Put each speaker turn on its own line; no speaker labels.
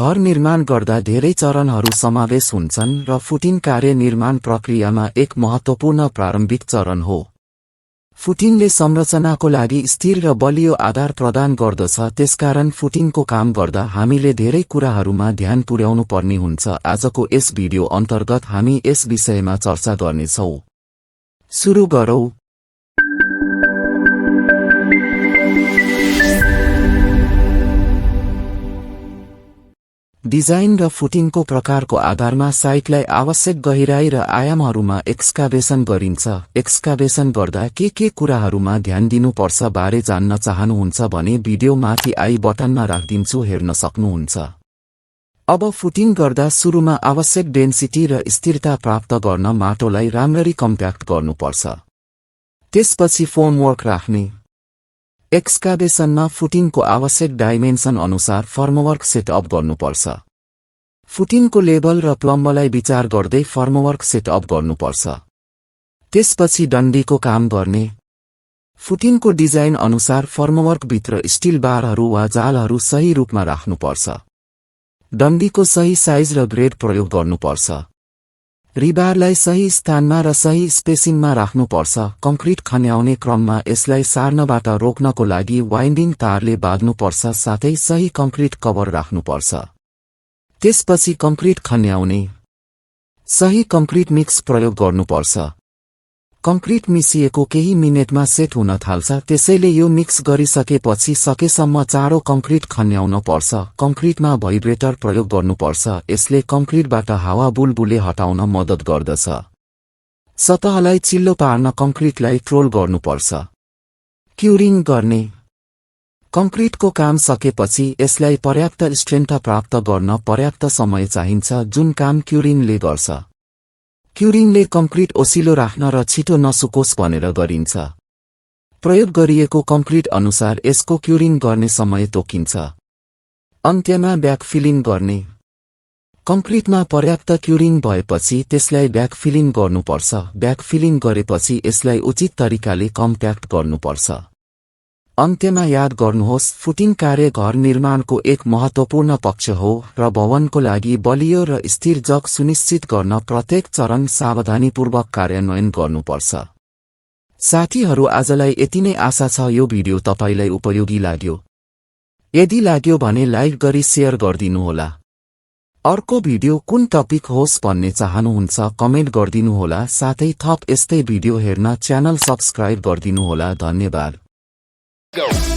घर निर्माण गर्दा धेरै चरणहरू समावेश हुन्छन् र फुटिङ कार्य निर्माण प्रक्रियामा एक महत्त्वपूर्ण प्रारम्भिक चरण हो। फुटिङले संरचनाको लागि स्थिर र बलियो आधार प्रदान गर्दछ। त्यसकारण फुटिङको काम गर्दा हामीले धेरै कुराहरूमा ध्यान पुर्याउनु पर्ने हुन्छ। आजको यस भिडियो अन्तर्गत हामी यस विषयमा चर्चा गर्नेछौँ। सुरु गरौँ। डिजाइन र फुटिङको प्रकारको आधारमा साइटलाई आवश्यक गहिराई र आयामहरूमा एक्सकाभेसन गरिन्छ। एक्सकाभेसन गर्दा के कुराहरूमा ध्यान दिनुपर्छ बारे जान्न चाहनुहुन्छ भने भिडियो माथि आई बटनमा राखिदिन्छु, हेर्न सक्नुहुन्छ। अब फुटिङ गर्दा सुरुमा आवश्यक डेन्सिटी र स्थिरता प्राप्त गर्न माटोलाई राम्ररी कम्प्याक्ट गर्नुपर्छ। त्यसपछि फोमवर्क राख्ने। एक्सकाभेसनमा फुटिङको आवश्यक डाइमेन्सन अनुसार फर्मवर्क सेटअप गर्नुपर्छ। फुटिङको लेभल र प्लम्बलाई विचार गर्दै फर्मवर्क सेटअप गर्नुपर्छ। त्यसपछि डन्डीको काम गर्ने। फुटिङको डिजाइन अनुसार फर्मवर्कभित्र स्टिल बारहरू वा जालहरू सही रूपमा राख्नुपर्छ। डन्डीको सही साइज र ग्रेड प्रयोग गर्नुपर्छ। रिबारलाई सही स्थानमा र सही स्पेसिङमा राख्नुपर्छ। कङ्क्रिट खन्याउने क्रममा यसलाई सार्नबाट रोक्नको लागि वाइन्डिङ तारले बाँध्नुपर्छ, साथै सही कङ्क्रिट कभर राख्नुपर्छ। त्यसपछि कङ्क्रिट खन्याउने। सही कङ्क्रिट मिक्स प्रयोग गर्नुपर्छ। कङ्क्रिट मिसिएको केही मिनेटमा सेट हुन थाल्छ, त्यसैले यो मिक्स गरिसकेपछि सकेसम्म चाँडो कङ्क्रिट खन्याउन पर्छ। कङ्क्रिटमा भाइब्रेटर प्रयोग गर्नुपर्छ, यसले कङ्क्रिटबाट हावा बुलबुले हटाउन मद्दत गर्दछ। सतहलाई चिल्लो पार्न कङ्क्रिटलाई ट्रोल गर्नुपर्छ। क्युरिङ गर्ने। कङ्क्रिटको काम सकेपछि यसलाई पर्याप्त स्ट्रेन्थ प्राप्त गर्न पर्याप्त समय चाहिन्छ, जुन काम क्युरिङले गर्छ। क्युरिङले कङ्क्रिट ओसिलो राख्न र छिटो नसुकोस् भनेर गरिन्छ। प्रयोग गरिएको कङ्क्रिट अनुसार यसको क्युरिङ गर्ने समय तोकिन्छ। अन्त्यमा ब्याकफिलिङ गर्ने। कङ्क्रिटमा पर्याप्त क्युरिङ भएपछि त्यसलाई ब्याकफिलिङ गर्नुपर्छ। ब्याकफिलिङ गरेपछि यसलाई उचित तरिकाले कम्प्याक्ट गर्नुपर्छ। अन्त्यमा याद गर्नुहोस्, फुटिङ कार्य घर निर्माणको एक महत्त्वपूर्ण पक्ष हो र भवनको लागि बलियो र स्थिर जग सुनिश्चित गर्न प्रत्येक चरण सावधानीपूर्वक कार्यान्वयन गर्नुपर्छ। साथीहरू, आजलाई यति नै। आशा छ यो भिडियो तपाईलाई उपयोगी लाग्यो। यदि लाग्यो भने लाइक गरी शेयर गरिदिनुहोला। अर्को भिडियो कुन टपिक होस् भन्ने चाहनुहुन्छ कमेन्ट गरिदिनुहोला। साथै थप यस्तै भिडियो हेर्न च्यानल सब्स्क्राइब गरिदिनुहोला। धन्यवाद।
Go.